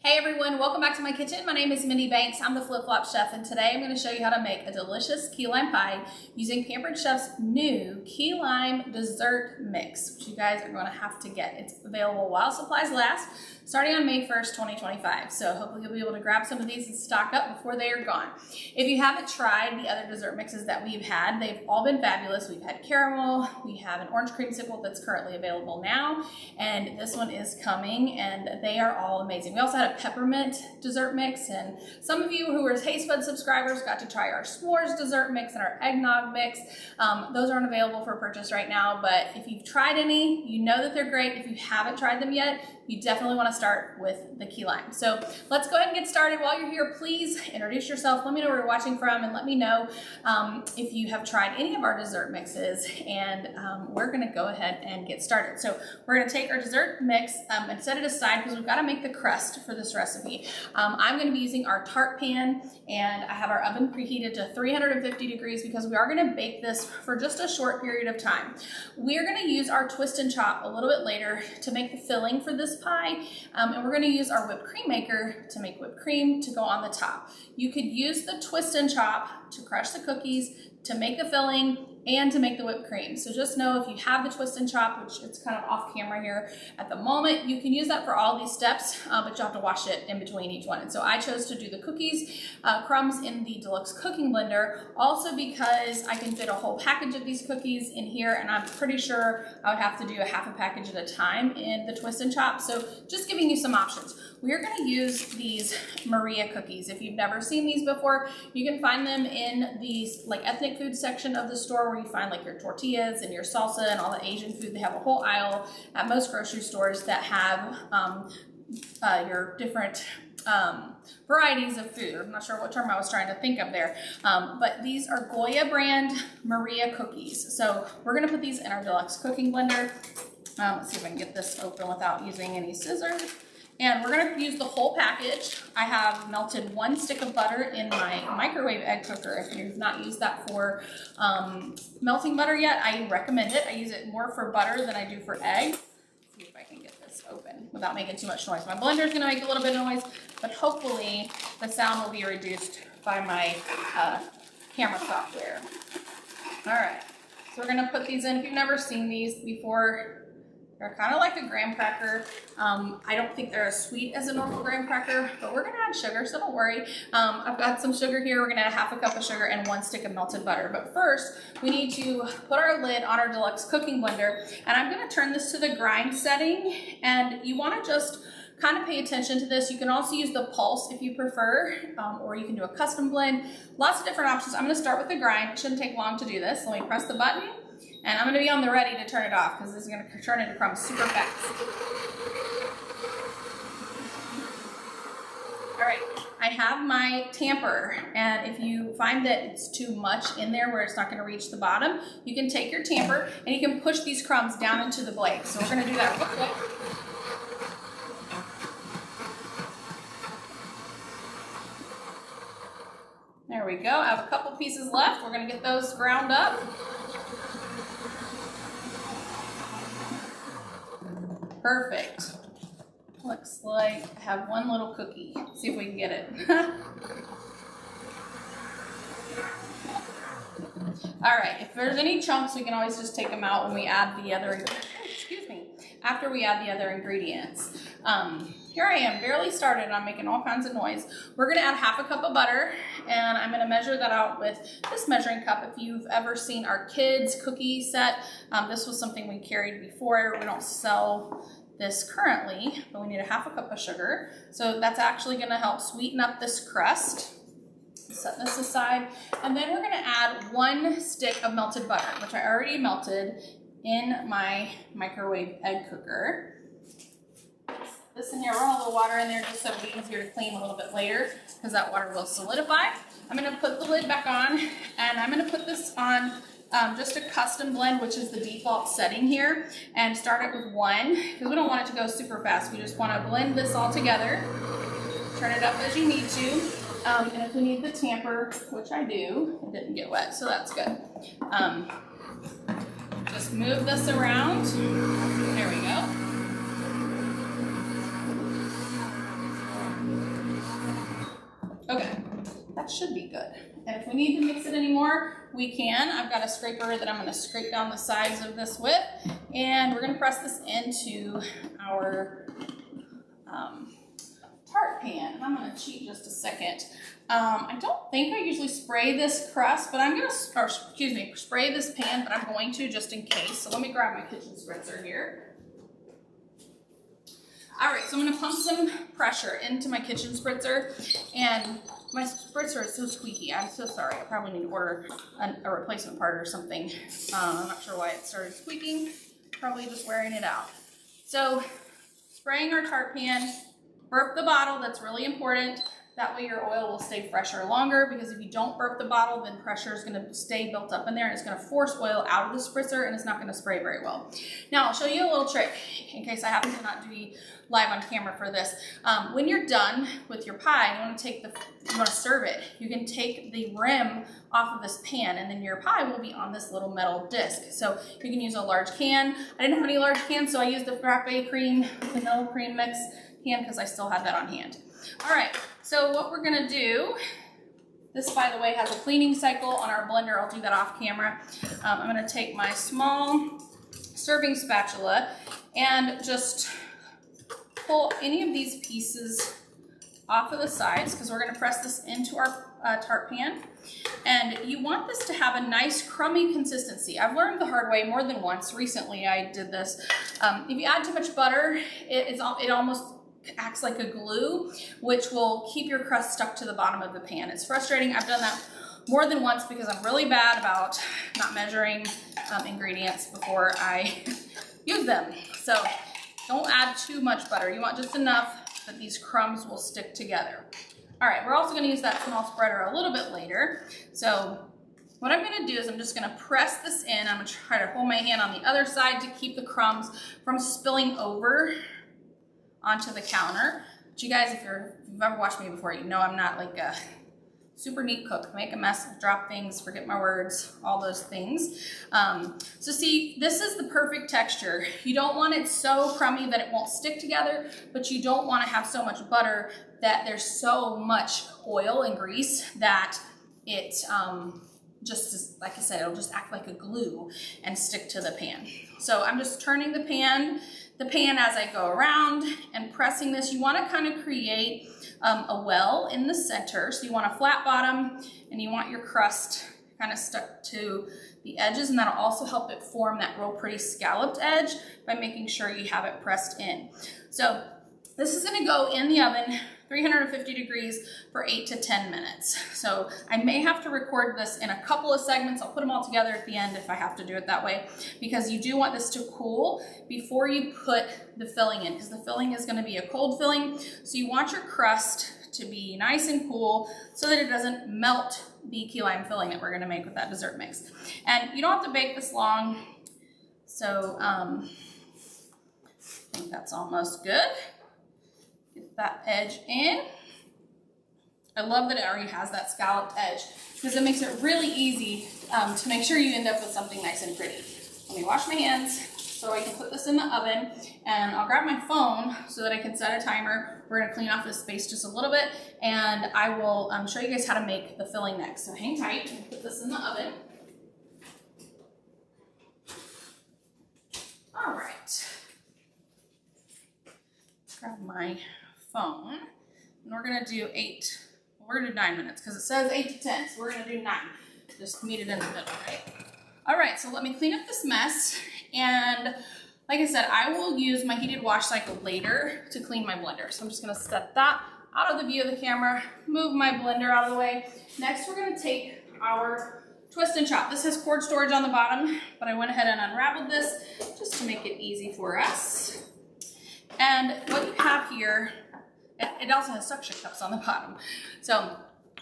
Hey everyone, welcome back to my kitchen. My name is Minnie Banks. I'm the Flip Flop Chef, and today I'm going to show you how to make a delicious key lime pie using Pampered Chef's new key lime dessert mix, which you guys are going to have to get. It's available while supplies last, starting on May 1st, 2025. So hopefully you'll be able to grab some of these and stock up before they are gone. If you haven't tried the other dessert mixes that we've had, they've all been fabulous. We've had caramel, we have an orange creamsicle that's currently available now, and this one is coming, and they are all amazing. We also had a peppermint dessert mix, and some of you who are Taste Bud subscribers got to try our s'mores dessert mix and our eggnog mix. Those aren't available for purchase right now, but if you've tried any, you know that they're great. If you haven't tried them yet, you definitely want to start with the key lime. So let's go ahead and get started. While you're here, please introduce yourself. Let me know where you're watching from, and let me know if you have tried any of our dessert mixes, and we're going to go ahead and get started. So we're going to take our dessert mix and set it aside because we've got to make the crust for this recipe. I'm going to be using our Tart pan, and I have our oven preheated to 350 degrees because we are going to bake this for just a short period of time. We are going to use our twist and chop a little bit later to make the filling for this pie, and we're going to use our whipped cream maker to make whipped cream to go on the top. You could use the twist and chop to crush the cookies, to make the filling, and to make the whipped cream. So just know if you have the twist and chop, which it's kind of off camera here at the moment, you can use that for all these steps, but you have to wash it in between each one. And so I chose to do the cookies crumbs in the deluxe cooking blender, also because I can fit a whole package of these cookies in here, and I'm pretty sure I would have to do a half a package at a time in the twist and chop. So just giving you some options. We are going to use these Maria cookies. If you've never seen these before, you can find them in these like ethnic food section of the store where you find like your tortillas and your salsa and all the Asian food. They have a whole aisle at most grocery stores that have your different varieties of food. I'm not sure what term I was trying to think of there, but these are Goya brand Maria cookies. So we're going to put these in our deluxe cooking blender. Let's see if I can get this open without using any scissors. And we're going to use the whole package. I have melted 1 stick of butter in my microwave egg cooker. If you've not used that for melting butter yet, I recommend it. I use it more for butter than I do for eggs. Let's see if I can get this open without making too much noise. My blender is going to make a little bit of noise, but hopefully the sound will be reduced by my camera software. All right, so we're going to put these in. If you've never seen these before, they're kind of like a graham cracker. I don't think they're as sweet as a normal graham cracker, but we're gonna add sugar, so don't worry. I've got some sugar here. We're gonna add half a cup of sugar and 1 stick of melted butter. But first, we need to put our lid on our deluxe cooking blender, and I'm gonna turn this to the grind setting, and you wanna just kind of pay attention to this. You can also use the pulse if you prefer, or you can do a custom blend. Lots of different options. I'm gonna start with the grind. It shouldn't take long to do this. Let me press the button. And I'm going to be on the ready to turn it off because this is going to turn into crumbs super fast. All right, I have my tamper, and if you find that it's too much in there where it's not going to reach the bottom, you can take your tamper and you can push these crumbs down into the blade. So we're going to do that real quick. There we go. I have a couple pieces left. We're going to get those ground up. Perfect. Looks like I have 1 little cookie. Let's see if we can get it. All right, if there's any chunks, we can always just take them out when we add the other, after we add the other ingredients. Here I am, barely started, and I'm making all kinds of noise. We're gonna add half a cup of butter, and I'm gonna measure that out with this measuring cup. If you've ever seen our kids' cookie set, this was something we carried before. We don't sell this currently, but we need a half a cup of sugar. So that's actually gonna help sweeten up this crust. Set this aside, and then we're gonna add 1 stick of melted butter, which I already melted in my microwave egg cooker. This in here, run a little water in there just so it'll be easier to clean a little bit later because that water will solidify. I'm going to put the lid back on, and I'm going to put this on just a custom blend, which is the default setting here, and start it with 1 because we don't want it to go super fast. We just want to blend this all together. Turn it up as you need to, and if we need the tamper, which I do, it didn't get wet, so that's good. Just move this around. There we go. Okay, that should be good. And if we need to mix it anymore, we can. I've got a scraper that I'm gonna scrape down the sides of this with, and we're gonna press this into our tart pan. I'm gonna cheat just a second. I don't think I usually spray this crust, but I'm gonna, spray this pan, but I'm going to just in case. So let me grab my kitchen spritzer here. All right, so I'm gonna pump some pressure into my kitchen spritzer, and my spritzer is so squeaky. I'm so sorry. I probably need to order a replacement part or something. I'm not sure why it started squeaking. Probably just wearing it out. So spraying our tart pan, burp the bottle. That's really important. That way your oil will stay fresher longer, because if you don't burp the bottle, then pressure is gonna stay built up in there and it's gonna force oil out of the spritzer and it's not gonna spray very well. Now I'll show you a little trick in case I happen to not be live on camera for this. When you're done with your pie, you wanna serve it. You can take the rim off of this pan and then your pie will be on this little metal disc. So you can use a large can. I didn't have any large cans, so I used the frappe cream, vanilla cream mix can, because I still had that on hand. All right, so what we're gonna do, this by the way has a cleaning cycle on our blender. I'll do that off camera. I'm gonna take my small serving spatula and just pull any of these pieces off of the sides, because we're gonna press this into our tart pan. And you want this to have a nice crummy consistency. I've learned the hard way more than once. Recently I did this. If you add too much butter, it almost acts like a glue, which will keep your crust stuck to the bottom of the pan. It's frustrating. I've done that more than once because I'm really bad about not measuring ingredients before I use them. So don't add too much butter. You want just enough that these crumbs will stick together. All right, we're also gonna use that small spreader a little bit later. So what I'm gonna do is I'm just gonna press this in. I'm gonna try to hold my hand on the other side to keep the crumbs from spilling over onto the counter. But you guys, if you've ever watched me before, you know I'm not like a super neat cook. Make a mess, drop things, forget my words, all those things. So see, this is the perfect texture. You don't want it so crummy that it won't stick together, but you don't want to have so much butter that there's so much oil and grease that it just, like I said, it'll just act like a glue and stick to the pan. So I'm just turning the pan as I go around and pressing this. You want to kind of create a well in the center. So you want a flat bottom and you want your crust kind of stuck to the edges, and that'll also help it form that real pretty scalloped edge by making sure you have it pressed in. So this is going to go in the oven 350 degrees for 8 to 10 minutes. So I may have to record this in a couple of segments. I'll put them all together at the end if I have to do it that way, because you do want this to cool before you put the filling in, because the filling is going to be a cold filling. So you want your crust to be nice and cool so that it doesn't melt the key lime filling that we're going to make with that dessert mix. And you don't have to bake this long. So I think that's almost good. Get that edge in. I love that it already has that scalloped edge, because it makes it really easy to make sure you end up with something nice and pretty. Let me wash my hands so I can put this in the oven, and I'll grab my phone so that I can set a timer. We're gonna clean off this space just a little bit, and I will show you guys how to make the filling next. So hang tight and put this in the oven. All right. Grab my phone, and we're gonna do 9 minutes, because it says 8 to 10, so we're gonna do 9. Just meet it in the middle, right? All right, so let me clean up this mess, and like I said, I will use my heated wash cycle later to clean my blender. So I'm just gonna set that out of the view of the camera, move my blender out of the way. Next, we're gonna take our twist and chop. This has cord storage on the bottom, but I went ahead and unraveled this just to make it easy for us. And what you have here, it also has suction cups on the bottom. So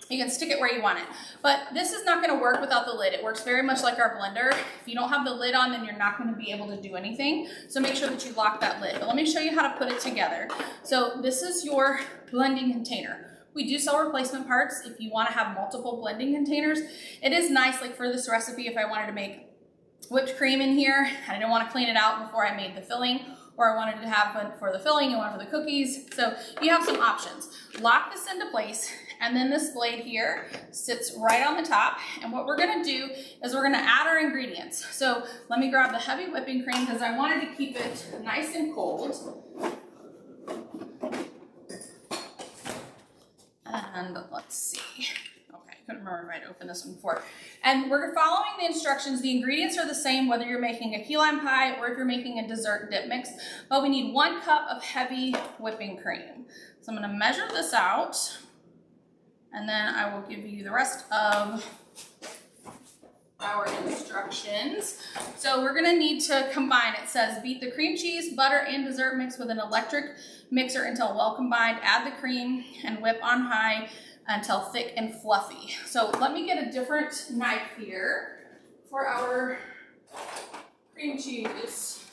you can stick it where you want it. But this is not gonna work without the lid. It works very much like our blender. If you don't have the lid on, then you're not gonna be able to do anything. So make sure that you lock that lid. But let me show you how to put it together. So this is your blending container. We do sell replacement parts if you wanna have multiple blending containers. It is nice, like for this recipe, if I wanted to make whipped cream in here and I didn't wanna clean it out before I made the filling, or I wanted to have one for the filling and one for the cookies. So you have some options. Lock this into place, And then this blade here sits right on the top. And what we're gonna do is we're gonna add our ingredients. So let me grab the heavy whipping cream because I wanted to keep it nice and cold. And let's see. Okay, couldn't remember if I'd opened this one before. And we're following the instructions. The ingredients are the same whether you're making a key lime pie or if you're making a dessert dip mix, but we need 1 cup of heavy whipping cream. So I'm gonna measure this out, and then I will give you the rest of our instructions. So we're gonna need to combine. It says beat the cream cheese, butter, and dessert mix with an electric mixer until well combined. Add the cream and whip on high until thick and fluffy. So let me get a different knife here for our cream cheese.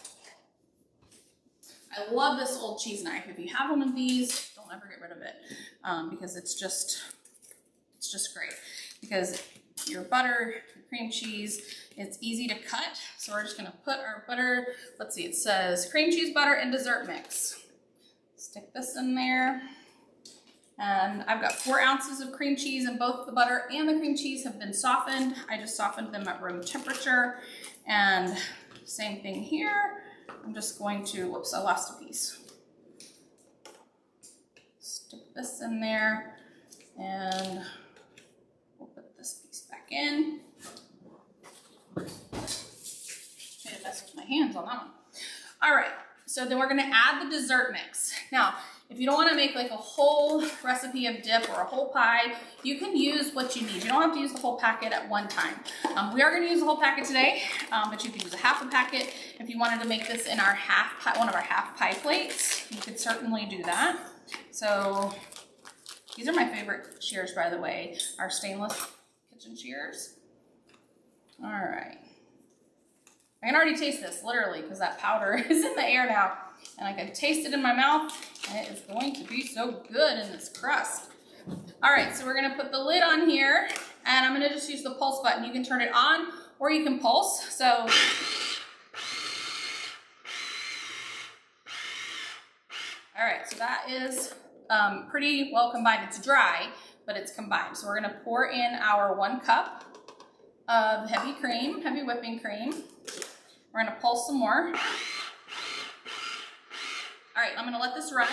I love this old cheese knife. If you have one of these, don't ever get rid of it because it's just great. Because your butter, your cream cheese, it's easy to cut. So we're just gonna put our butter, let's see, it says cream cheese, butter, and dessert mix. Stick this in there. And I've got 4 ounces of cream cheese, and both the butter and the cream cheese have been softened. I just softened them at room temperature. And same thing here. I'm just going to, whoops, I lost a piece. Stick this in there, and we'll put this piece back in. Made a mess with my hands on that one. All right, so then we're gonna add the dessert mix. Now, if you don't want to make like a whole recipe of dip or a whole pie, you can use what you need. You don't have to use the whole packet at one time. We are going to use the whole packet today, but you could use a half a packet. If you wanted to make this in our one of our half pie plates, you could certainly do that. So these are my favorite shears, by the way, our stainless kitchen shears. All right. I can already taste this, literally, because that powder is in the air now. And I can taste it in my mouth, and it is going to be so good in this crust. All right, so we're gonna put the lid on here, and I'm gonna just use the pulse button. You can turn it on, or you can pulse. So, all right, so that is pretty well combined. It's dry, but it's combined. So we're gonna pour in our 1 cup of heavy whipping cream. We're gonna pulse some more. All right, I'm gonna let this run.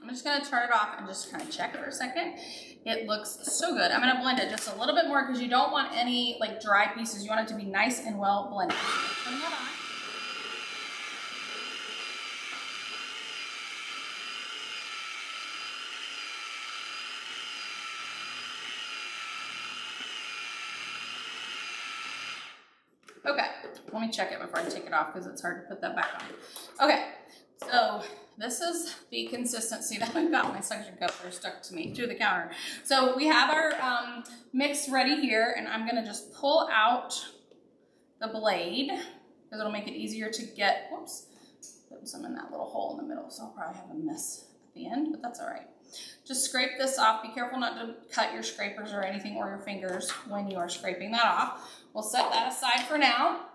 I'm just gonna turn it off and just kind of check it for a second. It looks so good. I'm gonna blend it just a little bit more because you don't want any like dry pieces. You want it to be nice and well blended. Turn that on. Okay, let me check it before I take it off because it's hard to put that back on. Okay, so this is the consistency that we've got. My suction cups are stuck to me through the counter. So we have our mix ready here, and I'm gonna just pull out the blade because it'll make it easier to get, whoops, put some in that little hole in the middle. So I'll probably have a mess at the end, but that's all right. Just scrape this off. Be careful not to cut your scrapers or anything or your fingers when you are scraping that off. We'll set that aside for now.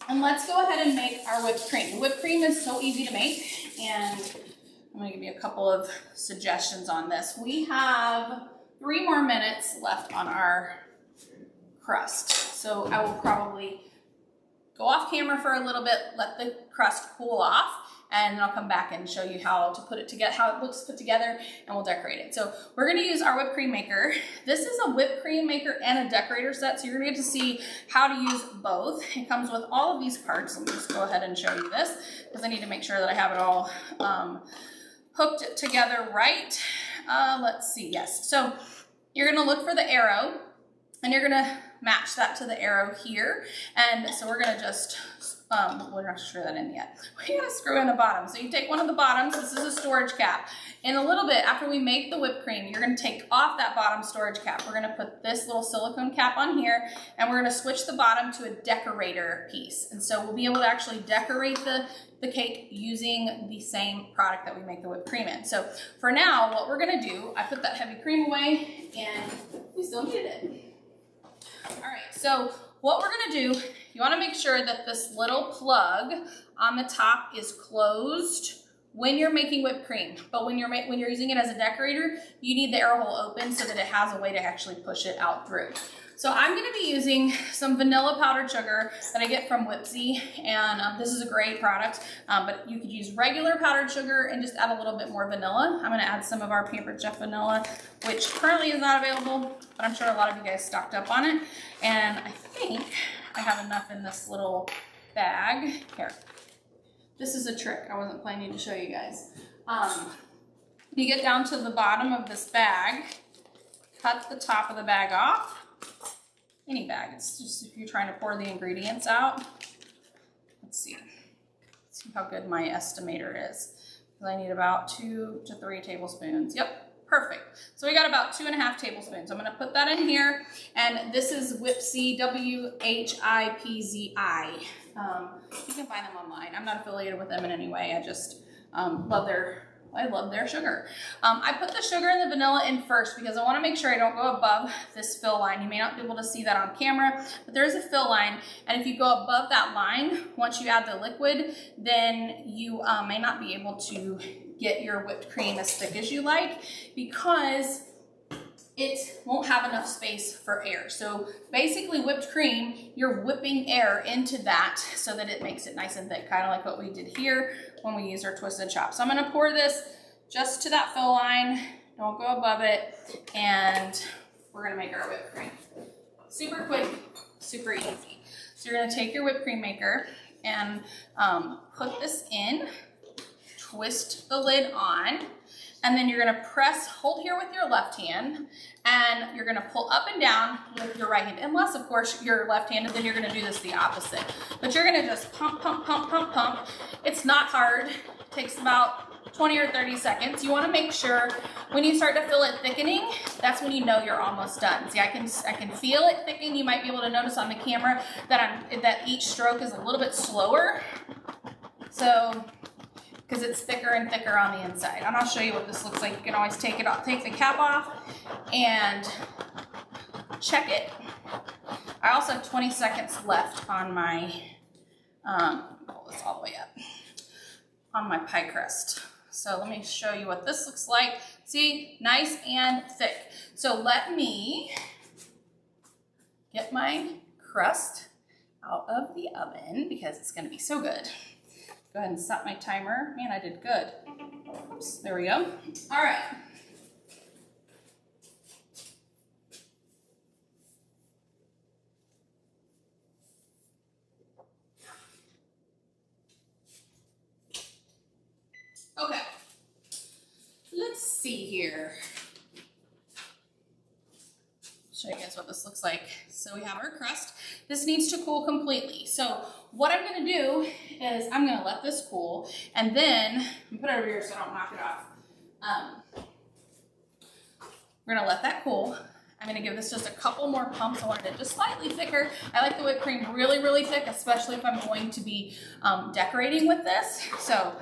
And let's go ahead and make our whipped cream. The whipped cream is so easy to make, and I'm gonna give you a couple of suggestions on this. We have 3 more minutes left on our crust. So I will probably go off camera for a little bit, let the crust cool off, and then I'll come back and show you how to put it together, how it looks put together, and we'll decorate it. So we're gonna use our whipped cream maker. This is a whipped cream maker and a decorator set, so you're gonna get to see how to use both. It comes with all of these parts. Let me just go ahead and show you this, because I need to make sure that I have it all hooked together right. Let's see, yes. So you're gonna look for the arrow, and you're gonna match that to the arrow here. And so we're gonna just we're not screw that in yet. We gotta screw in the bottom. So you take one of the bottoms, this is a storage cap. In a little bit, after we make the whipped cream, you're gonna take off that bottom storage cap. We're gonna put this little silicone cap on here, and we're gonna switch the bottom to a decorator piece. And so we'll be able to actually decorate the cake using the same product that we make the whipped cream in. So for now, what we're gonna do, I put that heavy cream away, and we still needed it. All right, so what we're gonna do, you wanna make sure that this little plug on the top is closed when you're making whipped cream. But when you're using it as a decorator, you need the air hole open so that it has a way to actually push it out through. So I'm gonna be using some vanilla powdered sugar that I get from Whipsy, and this is a great product, but you could use regular powdered sugar and just add a little bit more vanilla. I'm gonna add some of our Pampered Chef vanilla, which currently is not available, but I'm sure a lot of you guys stocked up on it. And I think I have enough in this little bag. Here, this is a trick I wasn't planning to show you guys. You get down to the bottom of this bag, cut the top of the bag off. Any bag, it's just if you're trying to pour the ingredients out. Let's see how good my estimator is. I need about 2 to 3 tablespoons. Yep, perfect. So we got about 2.5 tablespoons. I'm gonna put that in here, and this is Whipsy, W-H-I-P-Z-I. You can find them online. I'm not affiliated with them in any way. I just I love their sugar. I put the sugar and the vanilla in first because I want to make sure I don't go above this fill line. You may not be able to see that on camera, but there is a fill line, and if you go above that line, once you add the liquid, then you may not be able to get your whipped cream as thick as you like because it won't have enough space for air. So basically whipped cream, you're whipping air into that so that it makes it nice and thick, kind of like what we did here when we used our twisted chop. So I'm gonna pour this just to that fill line, don't go above it, and we're gonna make our whipped cream. Super quick, super easy. So you're gonna take your whipped cream maker and put this in, twist the lid on, and then you're gonna hold here with your left hand, and you're gonna pull up and down with your right hand. Unless, of course, you're left-handed, then you're gonna do this the opposite. But you're gonna just pump, pump, pump, pump, pump. It's not hard, it takes about 20 or 30 seconds. You wanna make sure when you start to feel it thickening, that's when you know you're almost done. See, I can feel it thickening. You might be able to notice on the camera that each stroke is a little bit slower. So, because it's thicker and thicker on the inside. And I'll show you what this looks like. You can always take it off, take the cap off and check it. I also have 20 seconds left on my, pull this all the way up, on my pie crust. So let me show you what this looks like. See, nice and thick. So let me get my crust out of the oven because it's gonna be so good. Go ahead and set my timer. Man, I did good. Oops, there we go. All right. Okay. Let's see here. Show you guys what this looks like. So we have our crust. This needs to cool completely. So what I'm gonna do is I'm gonna let this cool, and then put it over here so I don't knock it off. We're gonna let that cool. I'm gonna give this just a couple more pumps. I wanted it just slightly thicker. I like the whipped cream really, really thick, especially if I'm going to be decorating with this. So,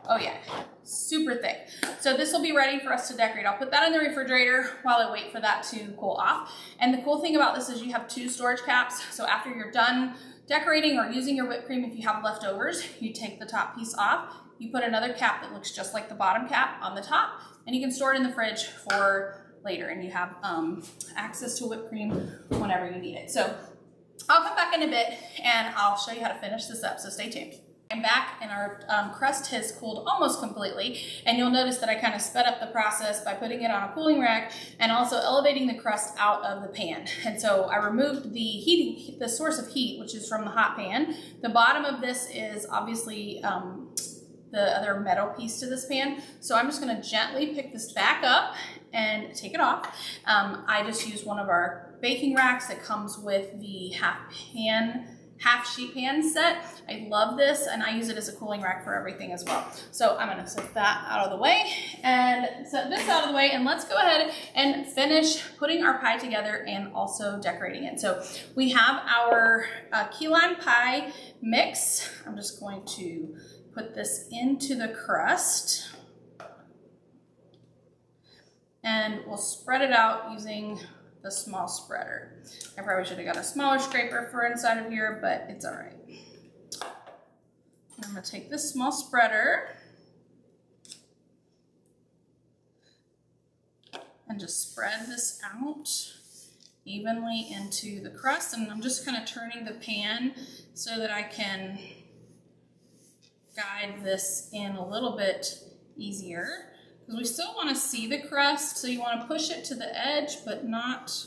oh yeah, super thick. So this will be ready for us to decorate. I'll put that in the refrigerator while I wait for that to cool off. And the cool thing about this is you have 2 storage caps. So after you're done decorating or using your whipped cream, if you have leftovers, you take the top piece off, you put another cap that looks just like the bottom cap on the top, and you can store it in the fridge for later, and you have access to whipped cream whenever you need it. So I'll come back in a bit and I'll show you how to finish this up, so stay tuned. I'm back and our crust has cooled almost completely, and you'll notice that I kind of sped up the process by putting it on a cooling rack and also elevating the crust out of the pan. And so I removed the source of heat, which is from the hot pan. The bottom of this is obviously the other metal piece to this pan. So I'm just gonna gently pick this back up and take it off. I just use one of our baking racks that comes with the half pan half sheet pan set. I love this, and I use it as a cooling rack for everything as well. So I'm gonna set that out of the way and set this out of the way, and let's go ahead and finish putting our pie together and also decorating it. So we have our key lime pie mix. I'm just going to put this into the crust, and we'll spread it out using the small spreader. I probably should have got a smaller scraper for inside of here, but it's all right. I'm gonna take this small spreader and just spread this out evenly into the crust, and I'm just kind of turning the pan so that I can guide this in a little bit easier, because we still want to see the crust, so you want to push it to the edge but not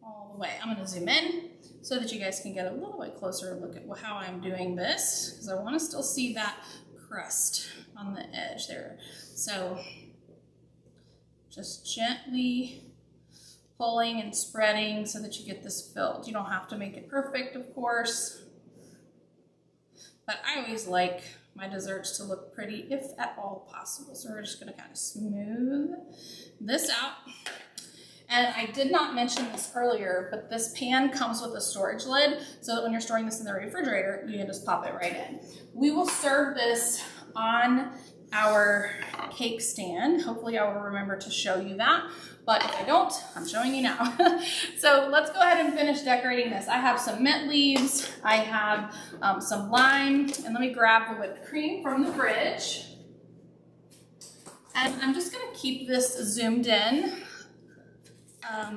all the way. I'm going to zoom in so that you guys can get a little bit closer look at how I'm doing this, because I want to still see that crust on the edge there. So just gently pulling and spreading so that you get this filled. You don't have to make it perfect, of course, but I always like my desserts to look pretty if at all possible. So we're just gonna kind of smooth this out. And I did not mention this earlier, but this pan comes with a storage lid so that when you're storing this in the refrigerator, you can just pop it right in. We will serve this on our cake stand. Hopefully I will remember to show you that, but if I don't, I'm showing you now. So let's go ahead and finish decorating this. I have some mint leaves, I have some lime, and let me grab the whipped cream from the fridge. And I'm just gonna keep this zoomed in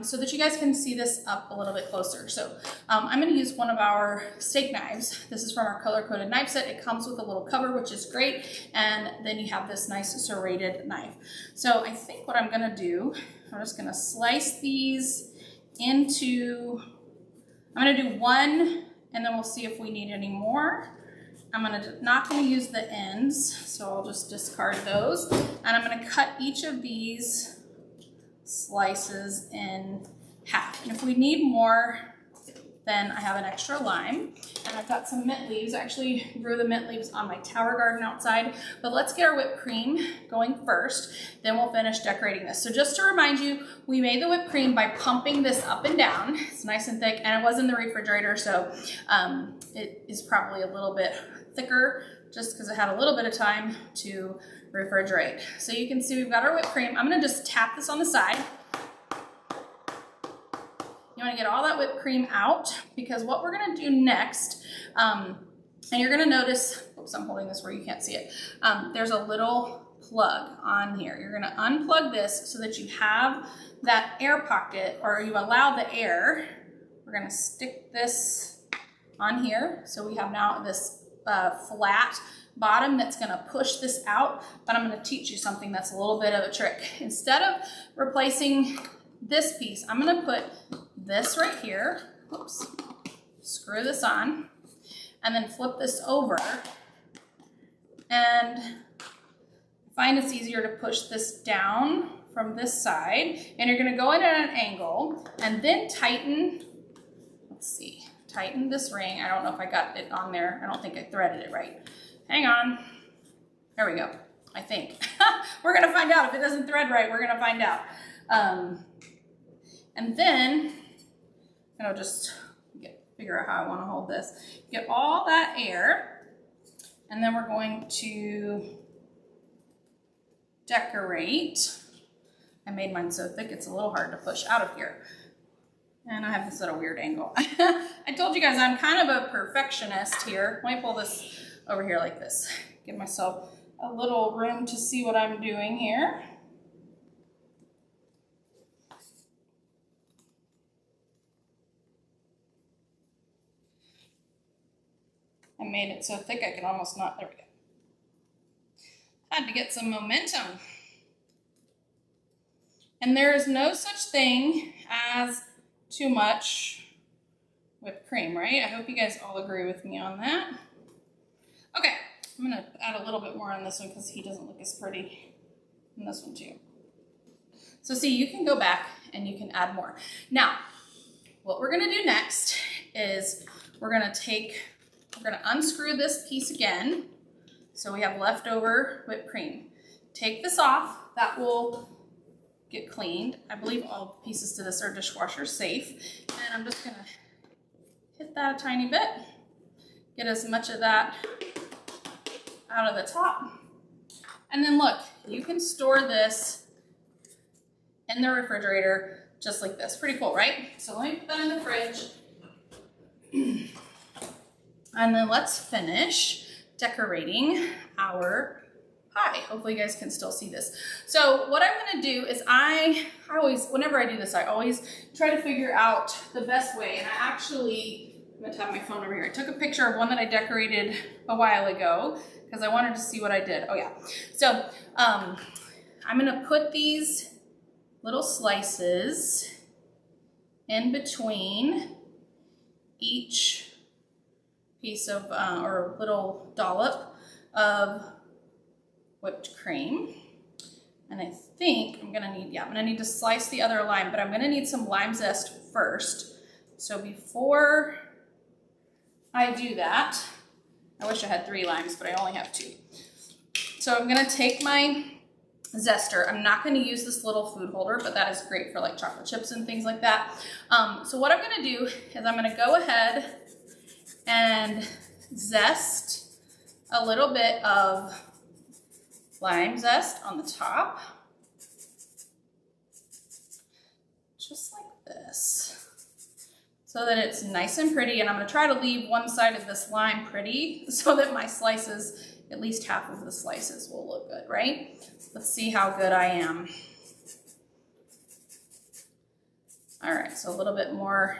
so that you guys can see this up a little bit closer. So I'm gonna use one of our steak knives. This is from our color-coded knife set. It comes with a little cover, which is great. And then you have this nice serrated knife. So I think what I'm gonna do, I'm just gonna slice these into, I'm gonna do one, and then we'll see if we need any more. I'm not gonna use the ends, so I'll just discard those. And I'm gonna cut each of these slices in half. And if we need more, then I have an extra lime, and I've got some mint leaves. I actually grew the mint leaves on my tower garden outside, but let's get our whipped cream going first, then we'll finish decorating this. So just to remind you, we made the whipped cream by pumping this up and down. It's nice and thick, and it was in the refrigerator, so it is probably a little bit thicker just because it had a little bit of time to refrigerate. So you can see we've got our whipped cream. I'm gonna just tap this on the side. You wanna get all that whipped cream out, because what we're gonna do next, and you're gonna notice, oops, I'm holding this where you can't see it, there's a little plug on here. You're gonna unplug this so that you have that air pocket, or you allow the air. We're gonna stick this on here. So we have now this flat bottom that's gonna push this out, but I'm gonna teach you something that's a little bit of a trick. Instead of replacing this piece, I'm gonna put this right here, oops, screw this on, and then flip this over, and find it's easier to push this down from this side, and you're gonna go in at an angle, and then tighten, let's see, tighten this ring. I don't know if I got it on there. I don't think I threaded it right. Hang on. There we go, I think. We're gonna find out. If it doesn't thread right, we're gonna find out. And then, just figure out how I wanna hold this. Get all that air, and then we're going to decorate. I made mine so thick, it's a little hard to push out of here. And I have this at a weird angle. I told you guys I'm kind of a perfectionist here. Let me pull this over here like this. Give myself a little room to see what I'm doing here. I made it so thick I could almost not, there we go. Had to get some momentum. And there is no such thing as too much whipped cream, right? I hope you guys all agree with me on that. Okay, I'm gonna add a little bit more on this one because he doesn't look as pretty in this one too. So see, you can go back and you can add more. Now, what we're gonna do next is we're gonna unscrew this piece again. So we have leftover whipped cream. Take this off, that will get cleaned. I believe all pieces to this are dishwasher safe. And I'm just gonna hit that a tiny bit, get as much of that out of the top. And then look, you can store this in the refrigerator just like this. Pretty cool, right? So let me put that in the fridge. And then let's finish decorating our pie. Hopefully you guys can still see this. So what I'm gonna do is whenever I do this, I always try to figure out the best way. And I'm gonna tap my phone over here. I took a picture of one that I decorated a while ago because I wanted to see what I did. Oh yeah. So I'm gonna put these little slices in between each piece of, or little dollop of whipped cream. And I think I'm gonna need to slice the other lime, but I'm gonna need some lime zest first. So before I do that, I wish I had 3 limes, but I only have 2. So I'm gonna take my zester. I'm not gonna use this little food holder, but that is great for like chocolate chips and things like that. So what I'm gonna do is I'm gonna go ahead and zest a little bit of lime zest on the top, just like this, so that it's nice and pretty. And I'm gonna try to leave one side of this lime pretty so that my slices, at least half of the slices, will look good, right? Let's see how good I am. All right, so a little bit more.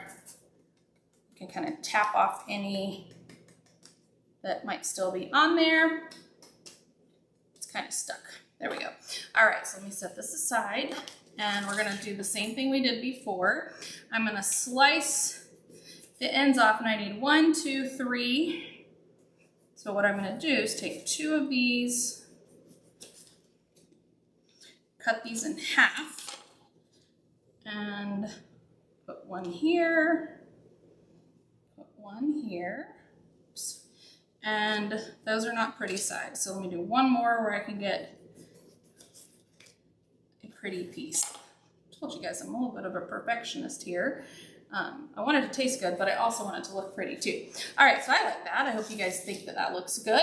You can kind of tap off any that might still be on there. It's kind of stuck. There we go. All right, so let me set this aside, and we're gonna do the same thing we did before. I'm gonna slice the ends off, and I need 1, 2, 3. So what I'm gonna do is take 2 of these, cut these in half, and put 1 here, put 1 here. Oops. And those are not pretty sides. So let me do 1 more where I can get a pretty piece. I told you guys I'm a little bit of a perfectionist here. I want it to taste good, but I also want it to look pretty too. All right, so I like that. I hope you guys think that that looks good.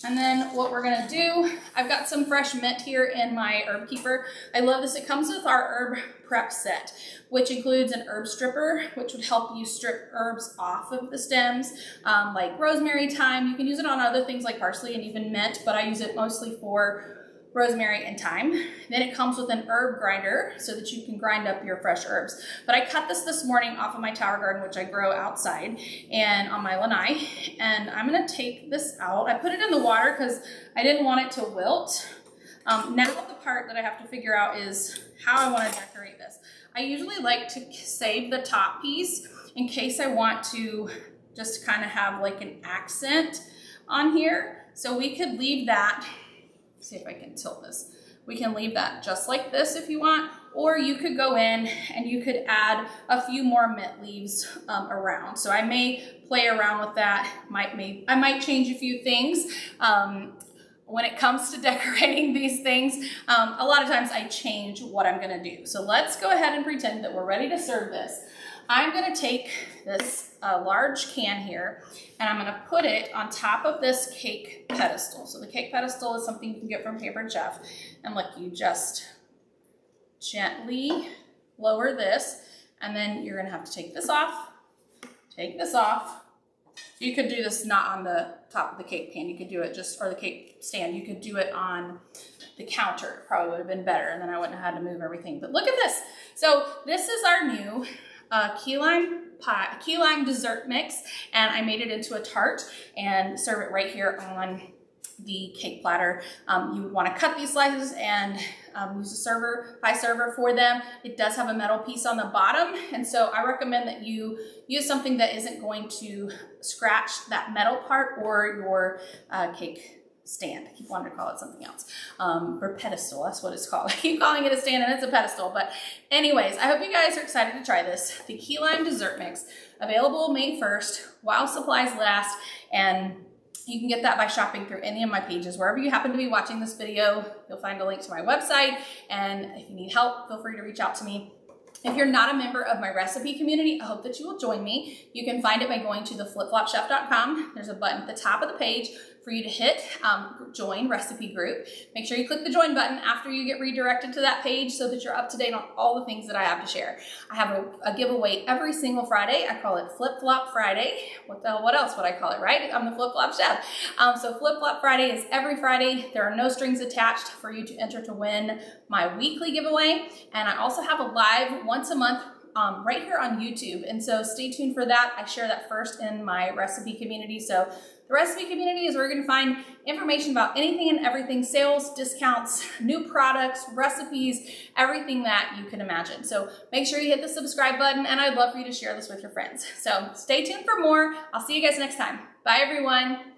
And then what we're gonna do, I've got some fresh mint here in my herb keeper. I love this. It comes with our herb prep set, which includes an herb stripper, which would help you strip herbs off of the stems, like rosemary, thyme. You can use it on other things like parsley and even mint, but I use it mostly for rosemary and thyme. Then it comes with an herb grinder so that you can grind up your fresh herbs. But I cut this morning off of my tower garden, which I grow outside and on my lanai. And I'm gonna take this out. I put it in the water because I didn't want it to wilt. Now the part that I have to figure out is how I want to decorate this. I usually like to save the top piece in case I want to just kind of have like an accent on here. So we could leave that. See if I can tilt this. We can leave that just like this if you want, or you could go in and you could add a few more mint leaves around. So I may play around with that. I might change a few things. When it comes to decorating these things, a lot of times I change what I'm gonna do. So let's go ahead and pretend that we're ready to serve this. I'm gonna take this large can here and I'm gonna put it on top of this cake pedestal. So the cake pedestal is something you can get from Pampered Chef. And look, you just gently lower this, and then you're gonna have to take this off, take this off. You could do this not on the top of the cake pan. You could do it just, or the cake stand. You could do it on the counter. It probably would have been better, and then I wouldn't have had to move everything. But look at this. So this is our new key lime dessert mix, and I made it into a tart and serve it right here on the cake platter. You would want to cut these slices and use a pie server for them. It does have a metal piece on the bottom, and so I recommend that you use something that isn't going to scratch that metal part or your cake stand. I keep wanting to call it something else. Or pedestal, that's what it's called. I keep calling it a stand and it's a pedestal. But anyways, I hope you guys are excited to try this. The key lime dessert mix, available May 1st while supplies last, and you can get that by shopping through any of my pages. Wherever you happen to be watching this video, you'll find a link to my website, and if you need help, feel free to reach out to me. If you're not a member of my recipe community, I hope that you will join me. You can find it by going to theflipflopchef.com. There's a button at the top of the page for you to hit join recipe group. Make sure you click the join button after you get redirected to that page so that you're up to date on all the things that I have to share. I have a giveaway every single Friday. I call it Flip Flop Friday. What else would I call it, right? I'm the Flip Flop Chef. So Flip Flop Friday is every Friday. There are no strings attached for you to enter to win my weekly giveaway. And I also have a live once a month right here on YouTube. And so stay tuned for that. I share that first in my recipe community. So the recipe community is where you're going to find information about anything and everything, sales, discounts, new products, recipes, everything that you can imagine. So make sure you hit the subscribe button, and I'd love for you to share this with your friends. So stay tuned for more. I'll see you guys next time. Bye, everyone.